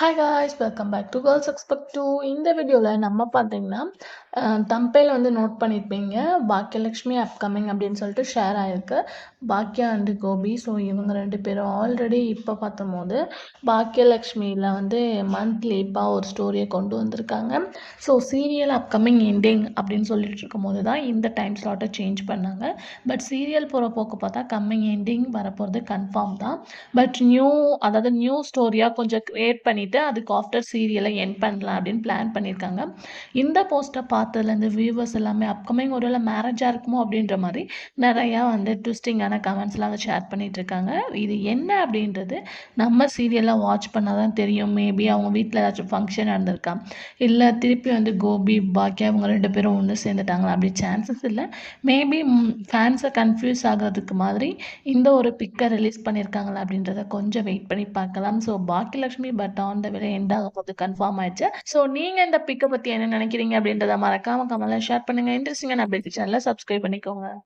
Hi guys welcome back to girls expect to. இந்த வீடியோவில் நம்ம பார்த்தீங்கன்னா தம்பையில் வந்து நோட் பண்ணியிருப்பீங்க, பாக்கியலக்ஷ்மி அப்கமிங் அப்படின்னு சொல்லிட்டு ஷேர் ஆகிருக்கு. பாக்கியா அண்டு கோபி, ஸோ இவங்க ரெண்டு பேரும் ஆல்ரெடி இப்போ பார்த்தம்போது பாக்கியலக்ஷ்மியில் வந்து மந்த்லிப்பாக ஒரு ஸ்டோரியை கொண்டு வந்திருக்காங்க. ஸோ சீரியல் அப்கமிங் எண்டிங் அப்படின்னு சொல்லிட்டு இருக்கும்போது தான் இந்த டைம் ஸ்லாட்டை சேஞ்ச் பண்ணாங்க. பட் சீரியல் போகிற போக்கு பார்த்தா கம்மிங் எண்டிங் வரப்போகிறது கன்ஃபார்ம் தான். பட் அதாவது நியூ ஸ்டோரியாக கொஞ்சம் க்ரியேட் பண்ணிவிட்டு அதுக்கு ஆஃப்டர் சீரியலை என் பண்ணலாம் அப்படின்னு பிளான் பண்ணியிருக்காங்க. இந்த போஸ்ட்டை பார்த்ததுலேருந்து வியூவர்ஸ் எல்லாமே அப்கமிங் ஒருவேளை மேரேஜாக இருக்குமோ அப்படின்ற மாதிரி நிறையா வந்து ட்விஸ்டிங்கான கமெண்ட்ஸ்லாம் வந்து ஷேர் பண்ணிகிட்டு இருக்காங்க. இது என்ன அப்படின்றது நம்ம சீரியலாக வாட்ச் பண்ணால் தான் தெரியும். மேபி அவங்க வீட்டில் ஏதாச்சும் ஃபங்க்ஷன் நடந்திருக்கா, இல்லை திருப்பி வந்து கோபி பாக்கியா இவங்க ரெண்டு பேரும் ஒன்று சேர்ந்துட்டாங்களா, அப்படி சான்சஸ் இல்லை. மேபி ஃபேன்ஸை கன்ஃபியூஸ் ஆகிறதுக்கு மாதிரி இந்த ஒரு பிக்கை ரிலீஸ் பண்ணியிருக்காங்களா அப்படின்றத கொஞ்சம் வெயிட் பண்ணி பார்க்கலாம். So Bhagyalakshmi but on the way end ஆக போது கன்ஃபார்ம் ஆயிடுச்சு. ஸோ நீங்கள் இந்த பிக்கை பற்றி என்ன நினைக்கிறீங்க அப்படின்றத மறக்காம கமெண்ட்ல ஷேர் பண்ணுங்கள். இன்ட்ரெஸ்டிங்கான அப்டேட் சேனலை சப்ஸ்கிரைப் பண்ணிக்கோங்க.